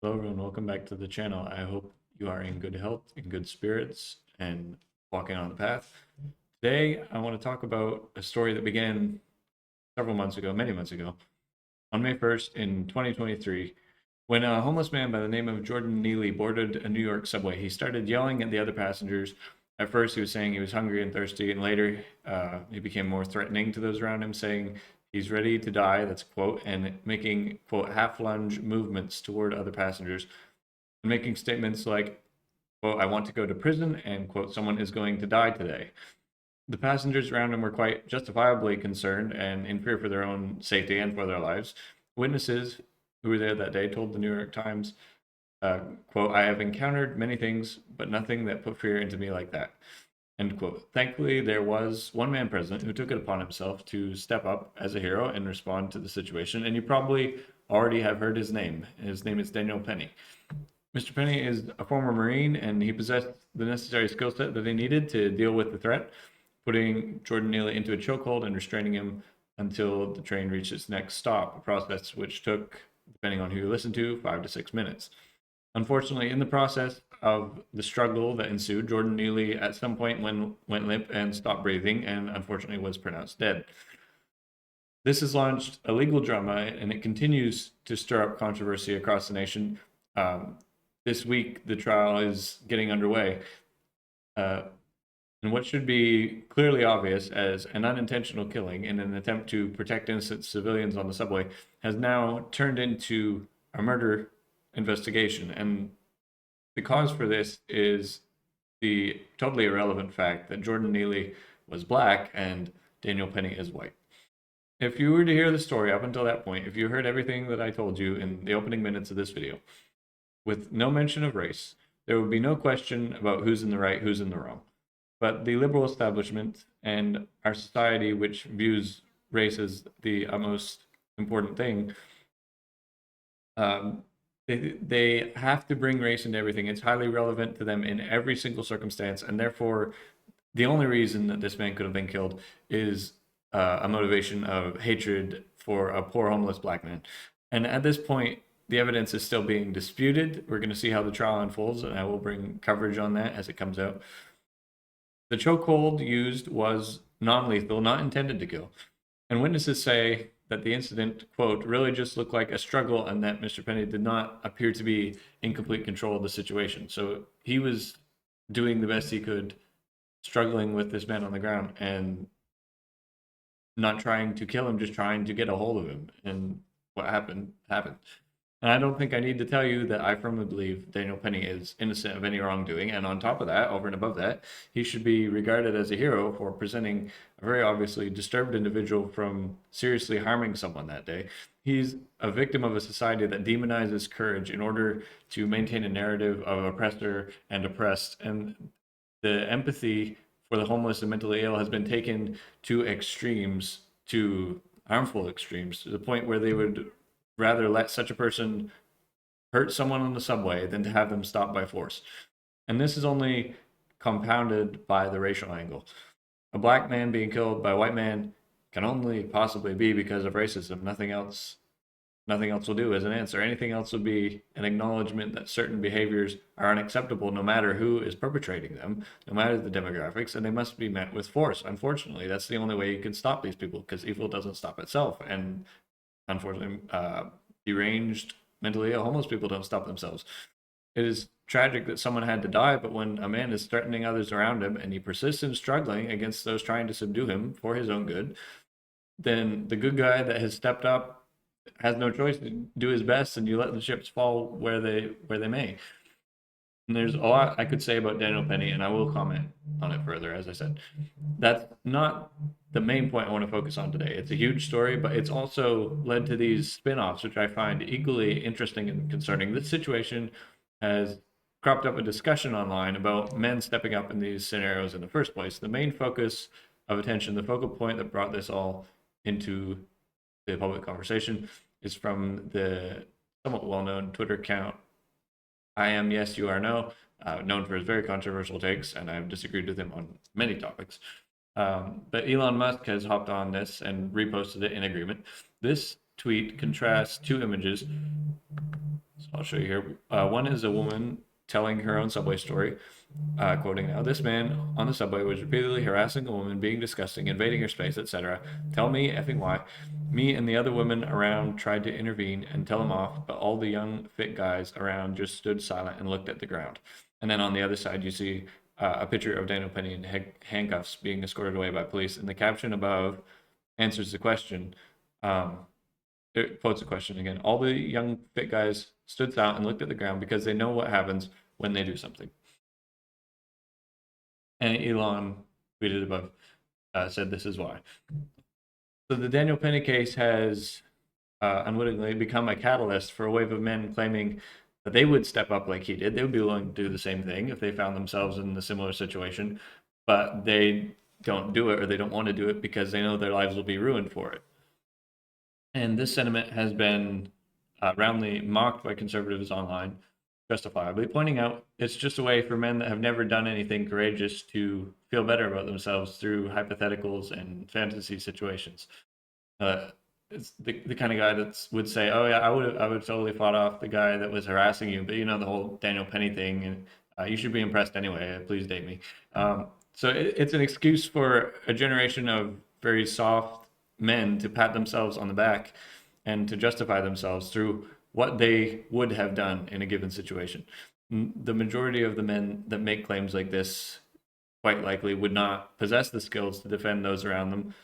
Hello everyone, welcome back to the channel. I hope you are in good health, in good spirits, and walking on the path. Today, I want to talk about a story that began several months ago, many months ago, on May 1st in 2023, when a homeless man by the name of Jordan Neely boarded a New York subway. He started yelling at the other passengers. At first, he was saying he was hungry and thirsty, and later, he became more threatening to those around him, saying he's ready to die, that's a quote, and making, quote, half lunge movements toward other passengers, and making statements like, quote, I want to go to prison, and, quote, someone is going to die today. The passengers around him were quite justifiably concerned and in fear for their own safety and for their lives. Witnesses who were there that day told the New York Times, quote, I have encountered many things, but nothing that put fear into me like that, end quote. Thankfully, there was one man present who took it upon himself to step up as a hero and respond to the situation, and you probably already have heard his name. His name is Daniel Penny. Mr. Penny is a former Marine, and he possessed the necessary skill set that he needed to deal with the threat, putting Jordan Neely into a chokehold and restraining him until the train reached its next stop, a process which took, depending on who you listen to, 5 to 6 minutes. Unfortunately, in the process of the struggle that ensued, Jordan Neely at some point went limp and stopped breathing, and unfortunately was pronounced dead. This has launched a legal drama, and it continues to stir up controversy across the nation. This week, the trial is getting underway. And what should be clearly obvious as an unintentional killing in an attempt to protect innocent civilians on the subway has now turned into a murder investigation. And the cause for this is the totally irrelevant fact that Jordan Neely was black and Daniel Penny is white. If you were to hear the story up until that point, if you heard everything that I told you in the opening minutes of this video, with no mention of race, there would be no question about who's in the right, who's in the wrong. But the liberal establishment and our society, which views race as the utmost important thing, they have to bring race into everything. It's highly relevant to them in every single circumstance, and therefore, the only reason that this man could have been killed is a motivation of hatred for a poor homeless black man. And at this point, the evidence is still being disputed. We're going to see how the trial unfolds, and I will bring coverage on that as it comes out. The chokehold used was non-lethal, not intended to kill. And witnesses say that the incident, quote, really just looked like a struggle and that Mr. Penny did not appear to be in complete control of the situation. So he was doing the best he could, struggling with this man on the ground and not trying to kill him, just trying to get a hold of him. And what happened, happened. And I don't think I need to tell you that I firmly believe Daniel Penny is innocent of any wrongdoing. And on top of that, over and above that, he should be regarded as a hero for presenting a very obviously disturbed individual from seriously harming someone that day. He's a victim of a society that demonizes courage in order to maintain a narrative of oppressor and oppressed. And the empathy for the homeless and mentally ill has been taken to extremes, to harmful extremes, to the point where they would rather let such a person hurt someone on the subway than to have them stopped by force. And this is only compounded by the racial angle. A black man being killed by a white man can only possibly be because of racism. Nothing else will do as an answer. Anything else would be an acknowledgement that certain behaviors are unacceptable no matter who is perpetrating them, no matter the demographics, and they must be met with force. Unfortunately, that's the only way you can stop these people, because evil doesn't stop itself. And unfortunately, deranged, mentally ill, homeless people don't stop themselves. It is tragic that someone had to die, but when a man is threatening others around him and he persists in struggling against those trying to subdue him for his own good, then the good guy that has stepped up has no choice to do his best, and you let the chips fall where they may. And there's a lot I could say about Daniel Penny, and I will comment on it further, as I said. That's not the main point I want to focus on today. It's a huge story, but it's also led to these spin-offs, which I find equally interesting and concerning. This situation has cropped up a discussion online about men stepping up in these scenarios in the first place. The main focus of attention, the focal point that brought this all into the public conversation, is from the somewhat well-known Twitter account I Am Yes You Are No, known for his very controversial takes, and I've disagreed with him on many topics. But Elon Musk has hopped on this and reposted it in agreement. This tweet contrasts two images. So I'll show you here. One is a woman telling her own subway story, quoting now, "This man on the subway was repeatedly harassing a woman, being disgusting, invading her space, etc. Tell me effing why. Me and the other women around tried to intervene and tell him off, but all the young, fit guys around just stood silent and looked at the ground." And then on the other side, you see a picture of Daniel Penny in handcuffs being escorted away by police. And the caption above answers the question. It quotes the question again. All the young, fit guys stood silent and looked at the ground because they know what happens when they do something. And Elon tweeted above, said this is why. So the Daniel Penny case has unwittingly become a catalyst for a wave of men claiming that they would step up like he did. They would be willing to do the same thing if they found themselves in a similar situation, but they don't do it or they don't want to do it because they know their lives will be ruined for it. And this sentiment has been roundly mocked by conservatives online, justifiably, pointing out it's just a way for men that have never done anything courageous to feel better about themselves through hypotheticals and fantasy situations. Uh, it's the kind of guy that would say, "Oh yeah, I would totally fought off the guy that was harassing you, but you know the whole Daniel Penny thing, and you should be impressed anyway. Please date me." So it's an excuse for a generation of very soft men to pat themselves on the back and to justify themselves through what they would have done in a given situation. The majority of the men that make claims like this quite likely would not possess the skills to defend those around them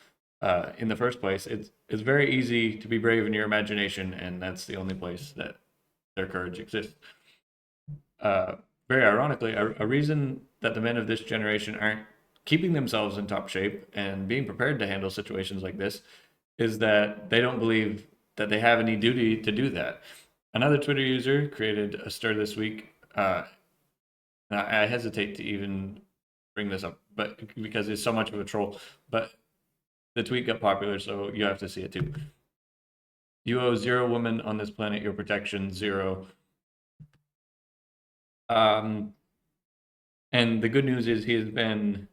in the first place. It's very easy to be brave in your imagination, and that's the only place that their courage exists. Uh, Very ironically, a reason that the men of this generation aren't keeping themselves in top shape and being prepared to handle situations like this is that they don't believe that they have any duty to do that. Another Twitter user created a stir this week. I hesitate to even bring this up, but because it's so much of a troll. But the tweet got popular, so you have to see it too. You owe 0 women on this planet your protection, 0. Um, and the good news is he has been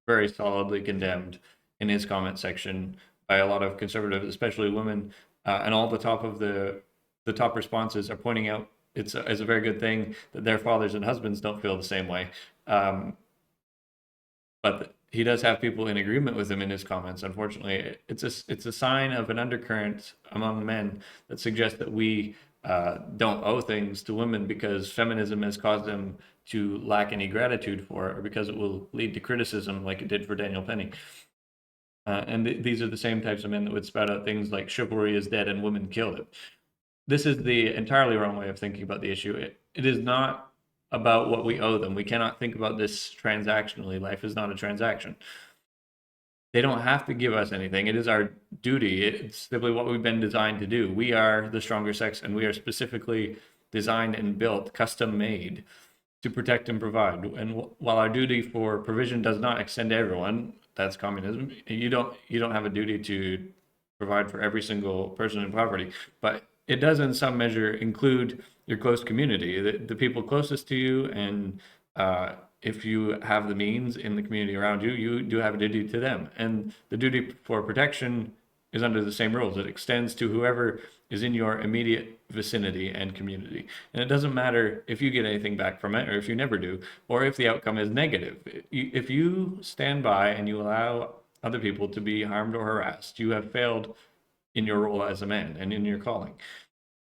very solidly condemned in his comment section by a lot of conservatives, especially women. And all the top responses are pointing out it's a very good thing that their fathers and husbands don't feel the same way. But he does have people in agreement with him in his comments. Unfortunately, it's a sign of an undercurrent among men that suggests that we don't owe things to women because feminism has caused them to lack any gratitude for it, or because it will lead to criticism like it did for Daniel Penny. And these are the same types of men that would spout out things like chivalry is dead and women killed it. This is the entirely wrong way of thinking about the issue. It is not about what we owe them. We cannot think about this transactionally. Life is not a transaction. They don't have to give us anything. It is our duty. It's simply what we've been designed to do. We are the stronger sex, and we are specifically designed and built, custom made to protect and provide. And while our duty for provision does not extend to everyone, that's communism. You don't have a duty to provide for every single person in poverty, but it does in some measure include your close community, the people closest to you, and if you have the means in the community around you, you do have a duty to them. And the duty for protection is under the same rules. It extends to whoever is in your immediate vicinity and community. And it doesn't matter if you get anything back from it or if you never do, or if the outcome is negative. If you stand by and you allow other people to be harmed or harassed, you have failed in your role as a man and in your calling.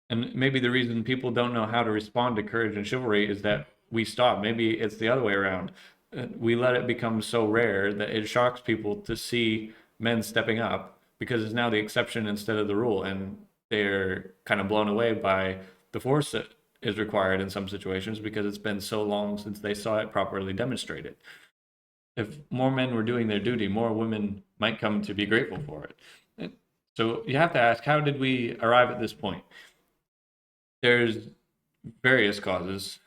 And maybe the reason people don't know how to respond to courage and chivalry is that we stop. Maybe it's the other way around. We let it become so rare that it shocks people to see men stepping up because it's now the exception instead of the rule. And they're kind of blown away by the force that is required in some situations because it's been so long since they saw it properly demonstrated. If more men were doing their duty, more women might come to be grateful for it. So you have to ask, how did we arrive at this point? There's various causes,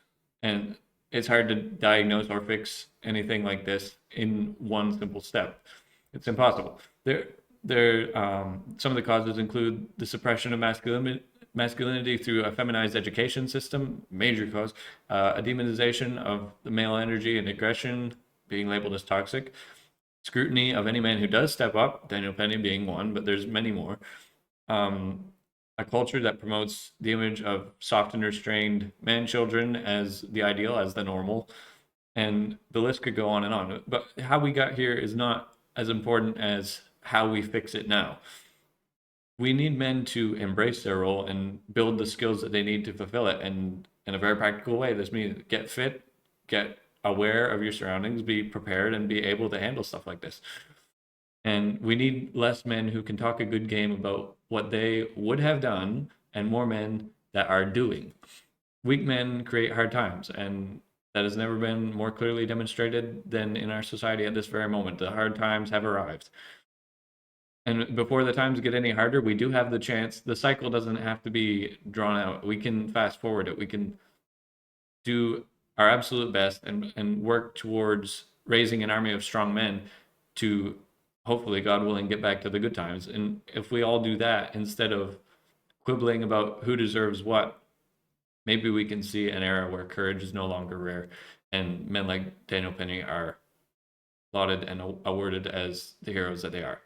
and it's hard to diagnose or fix anything like this in one simple step. It's impossible. Some of the causes include the suppression of masculinity through a feminized education system, major cause, a demonization of the male energy and aggression, being labeled as toxic, scrutiny of any man who does step up, Daniel Penny being one, but there's many more. a culture that promotes the image of soft and restrained men, children as the ideal, as the normal, and the list could go on and on. But how we got here is not as important as how we fix it now. We need men to embrace their role and build the skills that they need to fulfill it. And in a very practical way, this means get fit, get aware of your surroundings, be prepared, and be able to handle stuff like this. And we need less men who can talk a good game about what they would have done, and more men that are doing. Weak men create hard times, and that has never been more clearly demonstrated than in our society at this very moment. The hard times have arrived. And before the times get any harder, we do have the chance. The cycle doesn't have to be drawn out. We can fast forward it. We can do our absolute best and work towards raising an army of strong men to hopefully, God willing, get back to the good times. And if we all do that instead of quibbling about who deserves what, maybe we can see an era where courage is no longer rare and men like Daniel Penny are lauded and awarded as the heroes that they are.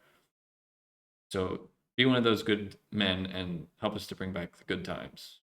So be one of those good men and help us to bring back the good times.